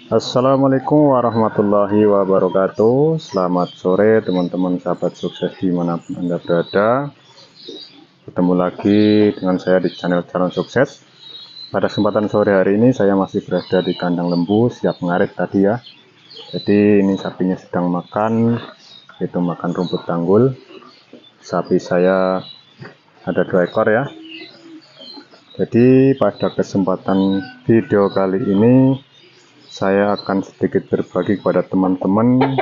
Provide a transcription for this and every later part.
Assalamualaikum warahmatullahi wabarakatuh. Selamat sore teman-teman sahabat sukses dimanapun Anda berada. Ketemu lagi dengan saya di channel Calon Sukses. Pada kesempatan sore hari ini saya masih berada di kandang lembu, siap ngarit tadi ya. Jadi ini sapinya sedang makan, itu makan rumput tanggul. Sapi saya ada 2 ekor ya. Jadi pada kesempatan video kali ini saya akan sedikit berbagi kepada teman-teman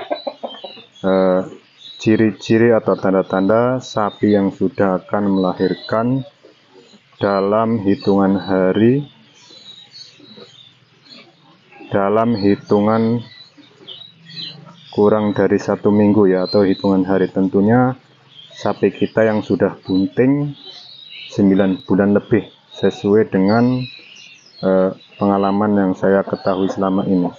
ciri-ciri atau tanda-tanda sapi yang sudah akan melahirkan dalam hitungan hari, dalam hitungan kurang dari 1 minggu ya, atau hitungan hari. Tentunya sapi kita yang sudah bunting 9 bulan lebih, sesuai dengan pengalaman yang saya ketahui selama ini.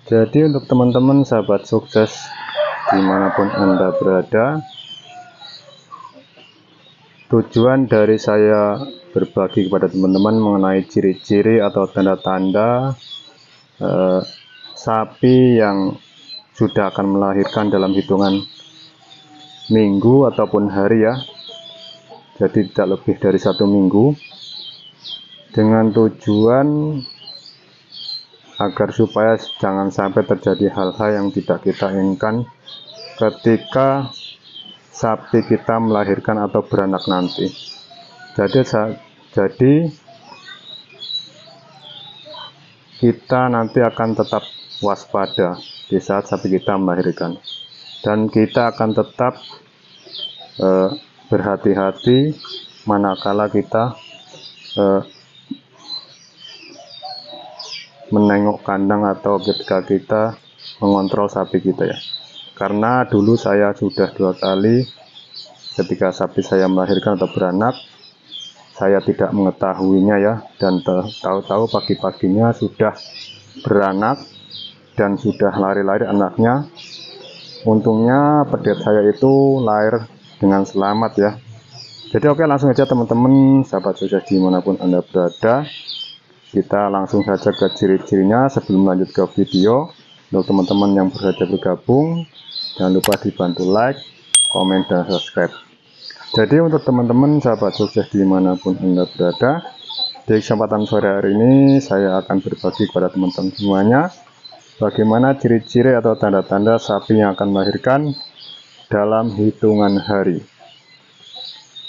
Jadi untuk teman-teman sahabat sukses dimanapun Anda berada, tujuan dari saya berbagi kepada teman-teman mengenai ciri-ciri atau tanda-tanda sapi yang sudah akan melahirkan dalam hitungan minggu ataupun hari ya. Jadi tidak lebih dari 1 minggu, dengan tujuan agar supaya jangan sampai terjadi hal-hal yang tidak kita inginkan ketika sapi kita melahirkan atau beranak nanti. Jadi kita nanti akan tetap waspada di saat sapi kita melahirkan, dan kita akan tetap berhati-hati manakala kita menengok kandang atau ketika kita mengontrol sapi kita ya. Karena dulu saya sudah 2 kali ketika sapi saya melahirkan atau beranak, saya tidak mengetahuinya ya, dan tahu-tahu pagi-paginya sudah beranak dan sudah lari-lari anaknya. Untungnya pedet saya itu lahir dengan selamat ya. Jadi oke, langsung aja teman-teman sahabat sukses dimanapun Anda berada, kita langsung saja ke ciri-cirinya. Sebelum lanjut ke video, untuk teman-teman yang baru saja bergabung, jangan lupa dibantu like, komen, dan subscribe. Jadi untuk teman-teman sahabat sukses dimanapun Anda berada, di kesempatan sore hari ini saya akan berbagi kepada teman-teman semuanya bagaimana ciri-ciri atau tanda-tanda sapi yang akan melahirkan dalam hitungan hari.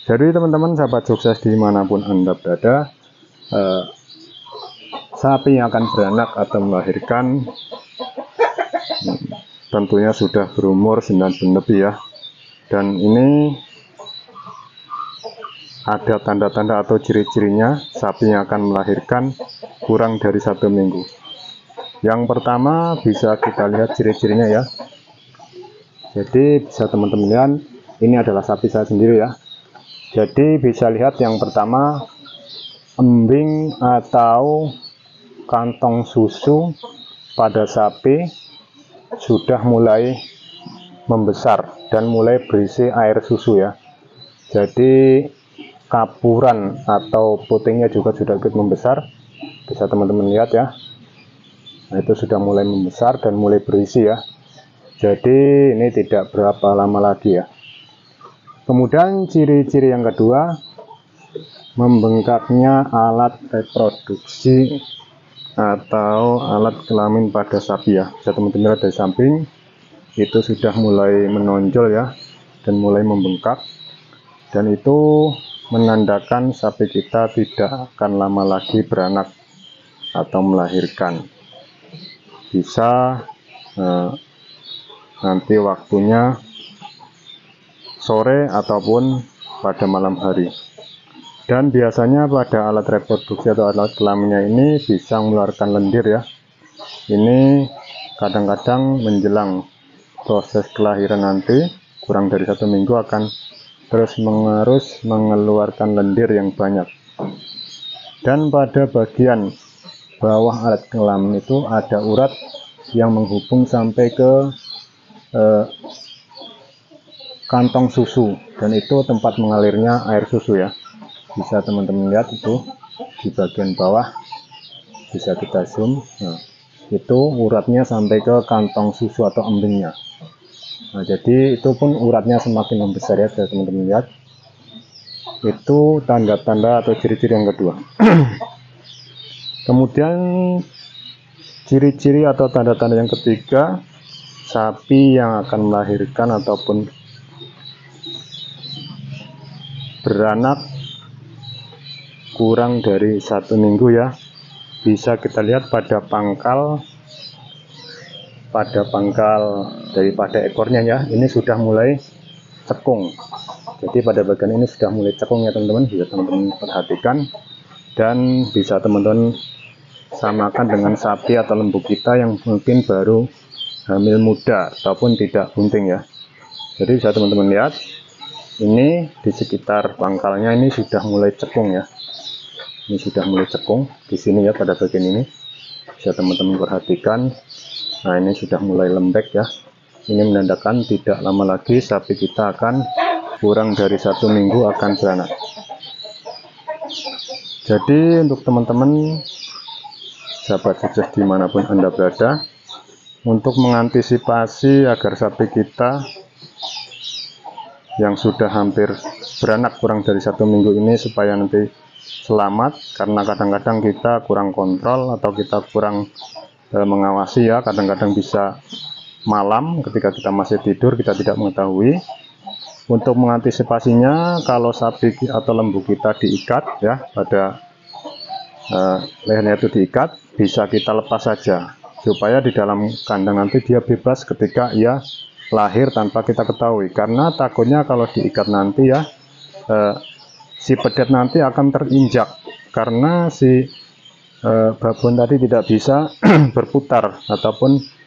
Jadi teman-teman sahabat sukses dimanapun Anda berada, sapi yang akan beranak atau melahirkan tentunya sudah berumur 9 bulan lebih ya. Dan ini ada tanda-tanda atau ciri-cirinya sapi yang akan melahirkan kurang dari 1 minggu. Yang pertama bisa kita lihat ciri-cirinya ya. Jadi bisa teman-teman lihat, ini adalah sapi saya sendiri ya. Jadi bisa lihat yang pertama, embing atau kantong susu pada sapi sudah mulai membesar dan mulai berisi air susu ya. Jadi kapuran atau putingnya juga sudah ikut membesar, bisa teman-teman lihat ya. Nah, itu sudah mulai membesar dan mulai berisi ya. Jadi ini tidak berapa lama lagi ya. Kemudian ciri-ciri yang kedua, membengkaknya alat reproduksi atau alat kelamin pada sapi ya. Bisa teman-teman lihat dari samping, itu sudah mulai menonjol ya, dan mulai membengkak, dan itu menandakan sapi kita tidak akan lama lagi beranak atau melahirkan. Bisa nanti waktunya sore ataupun pada malam hari. Dan biasanya pada alat reproduksi atau alat kelaminnya ini bisa mengeluarkan lendir ya. Ini kadang-kadang menjelang proses kelahiran nanti kurang dari 1 minggu akan terus-menerus mengeluarkan lendir yang banyak. Dan pada bagian bawah alat kelamin itu ada urat yang menghubung sampai ke kantong susu, dan itu tempat mengalirnya air susu ya. Bisa teman-teman lihat itu di bagian bawah bisa kita zoom. Nah, itu uratnya sampai ke kantong susu atau embingnya. Nah, jadi itu pun uratnya semakin membesar ya teman-teman lihat. Itu tanda-tanda atau ciri-ciri yang kedua. Kemudian ciri-ciri atau tanda-tanda yang ketiga, sapi yang akan melahirkan ataupun beranak kurang dari 1 minggu ya, bisa kita lihat pada pangkal daripada ekornya ya, ini sudah mulai cekung. Jadi pada bagian ini sudah mulai cekung ya teman-teman, bisa teman-teman perhatikan, dan bisa teman-teman samakan dengan sapi atau lembu kita yang mungkin baru hamil muda ataupun tidak bunting ya. Jadi bisa teman-teman lihat, ini di sekitar pangkalnya ini sudah mulai cekung ya. Ini sudah mulai cekung di sini ya, pada bagian ini bisa teman-teman perhatikan. Nah, ini sudah mulai lembek ya. Ini menandakan tidak lama lagi sapi kita akan kurang dari 1 minggu akan beranak. Jadi untuk teman-teman sahabat sukses dimanapun Anda berada, untuk mengantisipasi agar sapi kita yang sudah hampir beranak kurang dari 1 minggu ini supaya nanti selamat, karena kadang-kadang kita kurang kontrol atau kita kurang mengawasi ya, kadang-kadang bisa malam ketika kita masih tidur kita tidak mengetahui. Untuk mengantisipasinya, kalau sapi atau lembu kita diikat ya, pada lehernya itu diikat, bisa kita lepas saja supaya di dalam kandang nanti dia bebas ketika ia lahir tanpa kita ketahui. Karena takutnya kalau diikat nanti ya, si pedet nanti akan terinjak karena si babon tadi tidak bisa berputar ataupun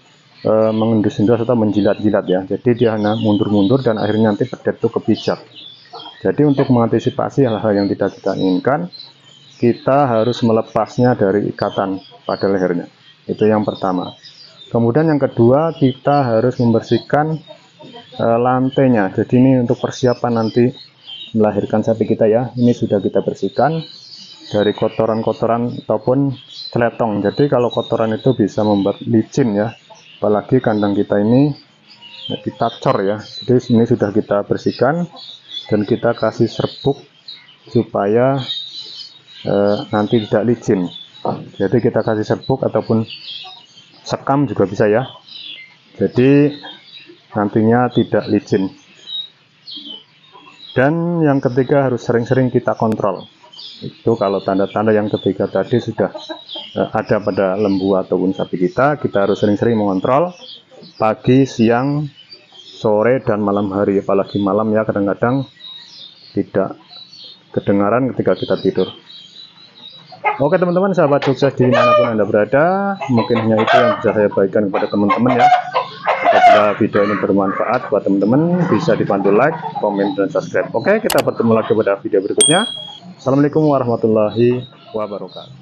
mengendus-endus atau menjilat-jilat ya. Jadi dia hanya mundur-mundur dan akhirnya nanti pedet itu kepijak. Jadi untuk mengantisipasi hal-hal yang tidak kita inginkan, kita harus melepasnya dari ikatan pada lehernya. Itu yang pertama. Kemudian yang kedua, kita harus membersihkan lantainya. Jadi ini untuk persiapan nanti melahirkan sapi kita ya. Ini sudah kita bersihkan dari kotoran-kotoran ataupun celetong. Jadi kalau kotoran itu bisa membuat licin ya. Apalagi kandang kita ini kita cor ya. Jadi ini sudah kita bersihkan dan kita kasih serbuk supaya nanti tidak licin. Jadi kita kasih serbuk ataupun sekam juga bisa ya. Jadi nantinya tidak licin. Dan yang ketiga, harus sering-sering kita kontrol. Itu kalau tanda-tanda yang ketiga tadi sudah ada pada lembu ataupun sapi kita harus sering-sering mengontrol pagi, siang, sore, dan malam hari. Apalagi malam ya, kadang-kadang tidak kedengaran ketika kita tidur. Oke teman-teman, sahabat sukses dimanapun Anda berada, mungkin hanya itu yang bisa saya bagikan kepada teman-teman ya. Apabila video ini bermanfaat buat teman-teman, bisa dibantu like, komen, dan subscribe. Oke, kita bertemu lagi pada video berikutnya. Assalamualaikum warahmatullahi wabarakatuh.